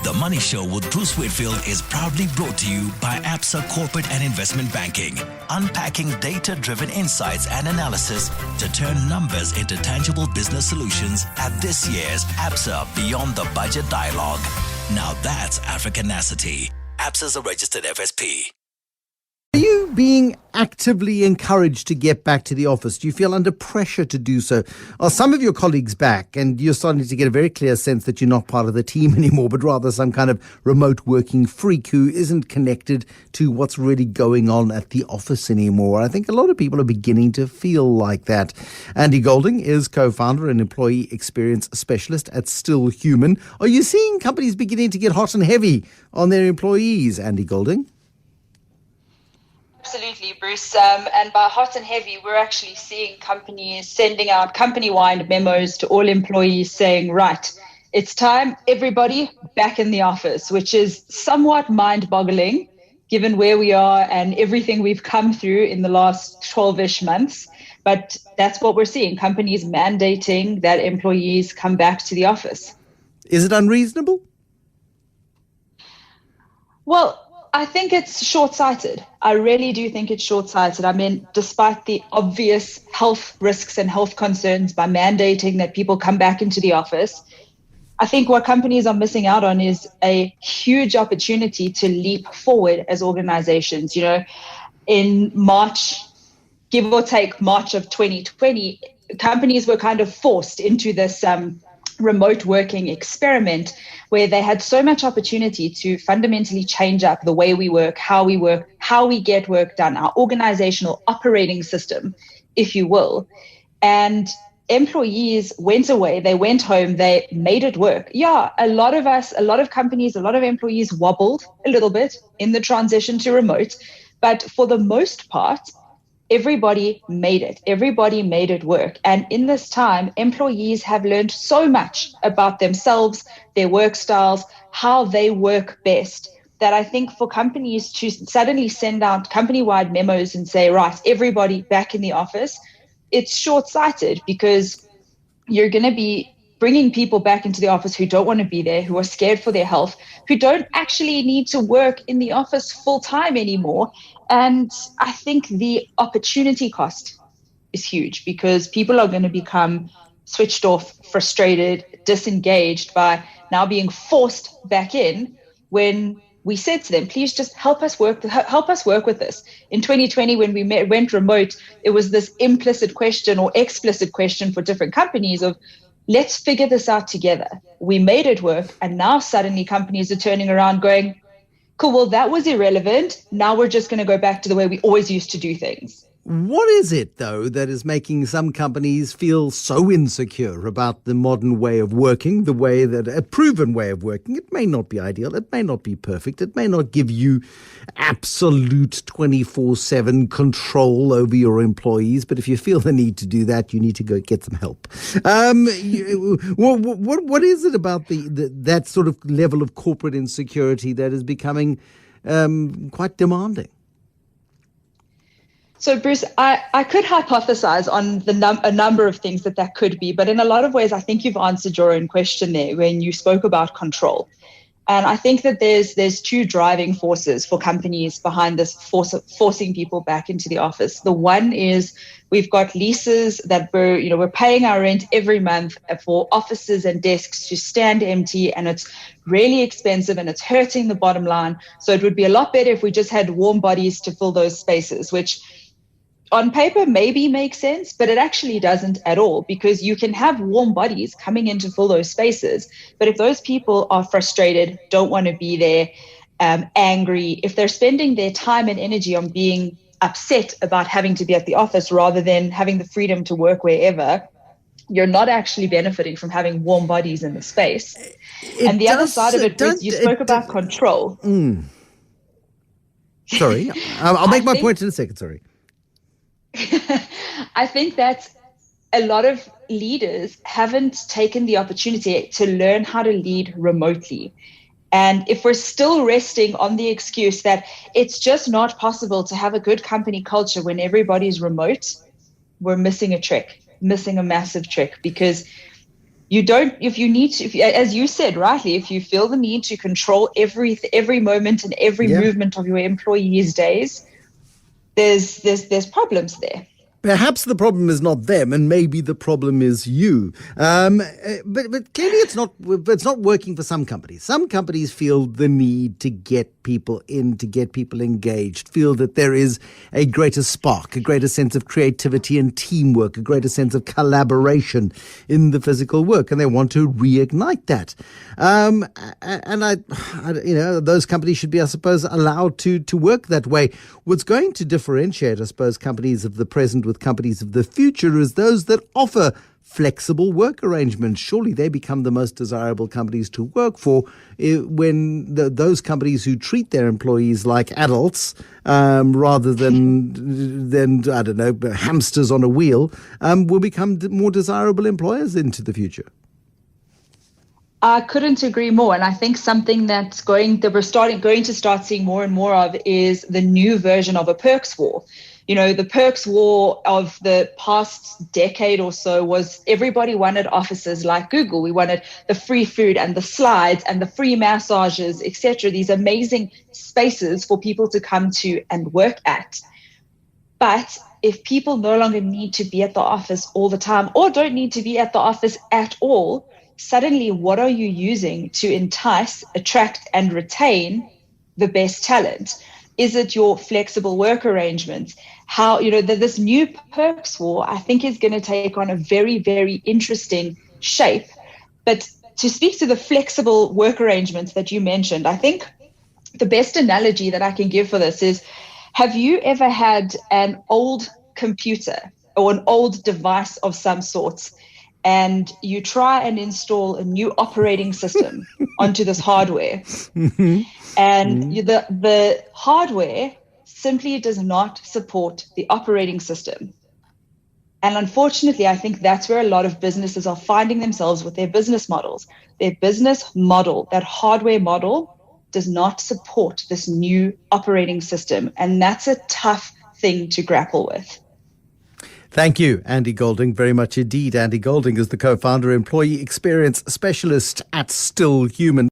The Money Show with Bruce Whitfield is proudly brought to you by ABSA Corporate and Investment Banking, unpacking data-driven insights and analysis to turn numbers into tangible business solutions at this year's ABSA Beyond the Budget Dialogue. Now that's Africanacity. ABSA is a registered FSP. Are you being actively encouraged to get back to the office? Do you feel under pressure to do so? Are some of your colleagues back and you're starting to get a very clear sense that you're not part of the team anymore, but rather some kind of remote working freak who isn't connected to what's really going on at the office anymore? I think a lot of people are beginning to feel like that. Andy Golding is co-founder and employee experience specialist at Still Human. Are you seeing companies beginning to get hot and heavy on their employees, Andy Golding? Absolutely, Bruce. And by hot and heavy, we're actually seeing companies sending out company-wide memos to all employees saying, right, it's time, everybody back in the office, which is somewhat mind-boggling given where we are and everything we've come through in the last 12-ish months. But that's what we're seeing, companies mandating that employees come back to the office. Is it unreasonable? Well, I think it's short-sighted. I really do think it's short-sighted. I mean, despite the obvious health risks and health concerns by mandating that people come back into the office, I think what companies are missing out on is a huge opportunity to leap forward as organizations. You know, in March, give or take March of 2020, companies were kind of forced into this remote working experiment where they had so much opportunity to fundamentally change up the way we work, how we get work done, our organizational operating system, if you will. And employees went away, they went home, they made it work. Yeah, a lot of companies, a lot of employees wobbled a little bit in the transition to remote, but for the most part, everybody made it. Everybody made it work. And in this time, employees have learned so much about themselves, their work styles, how they work best, that I think for companies to suddenly send out company-wide memos and say, right, everybody back in the office, it's short-sighted because you're going to be bringing people back into the office who don't want to be there, who are scared for their health, who don't actually need to work in the office full-time anymore. And I think the opportunity cost is huge because people are going to become switched off, frustrated, disengaged by now being forced back in when we said to them, please just help us work with this. In 2020, when we went remote, it was this implicit question or explicit question for different companies of, let's figure this out together. We made it work. And now suddenly companies are turning around going, cool, well, that was irrelevant. Now we're just going to go back to the way we always used to do things. What is it, though, that is making some companies feel so insecure about the modern way of working, a proven way of working? It may not be ideal. It may not be perfect. It may not give you absolute 24/7 control over your employees. But if you feel the need to do that, you need to go get some help. What is it about that sort of level of corporate insecurity that is becoming quite demanding? So, Bruce, I could hypothesize on a number of things that could be, but in a lot of ways, I think you've answered your own question there when you spoke about control. And I think that there's two driving forces for companies behind this forcing people back into the office. The one is we've got leases that we're paying our rent every month for offices and desks to stand empty, and it's really expensive and it's hurting the bottom line. So it would be a lot better if we just had warm bodies to fill those spaces, which on paper maybe makes sense, but it actually doesn't at all, because you can have warm bodies coming in to fill those spaces. But if those people are frustrated, don't want to be there, angry, if they're spending their time and energy on being upset about having to be at the office rather than having the freedom to work wherever, you're not actually benefiting from having warm bodies in the space. And the other side of it, Bruce, you spoke about control. Sorry, I'll make my point in a second, sorry. I think that a lot of leaders haven't taken the opportunity to learn how to lead remotely. And if we're still resting on the excuse that it's just not possible to have a good company culture when everybody's remote, we're missing a massive trick, because You don't, if you need to, as you said rightly, if you feel the need to control every moment and every Yeah. movement of your employees' days, there's problems there. Perhaps the problem is not them, and maybe the problem is you. But clearly, it's not working for some companies. Some companies feel the need to get people in, to get people engaged, feel that there is a greater spark, a greater sense of creativity and teamwork, a greater sense of collaboration in the physical work, and they want to reignite that. Those companies should be, I suppose, allowed to work that way. What's going to differentiate, I suppose, companies of the present with companies of the future is those that offer flexible work arrangements. Surely they become the most desirable companies to work for when those companies who treat their employees like adults rather than I don't know, hamsters on a wheel will become more desirable employers into the future. I couldn't agree more. And I think something that we're going to start seeing more and more of is the new version of a perks war. You know, the perks war of the past decade or so was everybody wanted offices like Google. We wanted the free food and the slides and the free massages, etc. These amazing spaces for people to come to and work at. But if people no longer need to be at the office all the time or don't need to be at the office at all, suddenly what are you using to entice, attract, and retain the best talent? Is it your flexible work arrangements? How, this new perks war, I think, is going to take on a very, very interesting shape. But to speak to the flexible work arrangements that you mentioned, I think the best analogy that I can give for this is, have you ever had an old computer or an old device of some sort, and you try and install a new operating system onto this hardware, and the hardware simply does not support the operating system? And unfortunately, I think that's where a lot of businesses are finding themselves with their business models. Their business model, that hardware model, does not support this new operating system. And that's a tough thing to grapple with. Thank you, Andy Golding, very much indeed. Andy Golding is the co-founder, employee experience specialist at Still Human.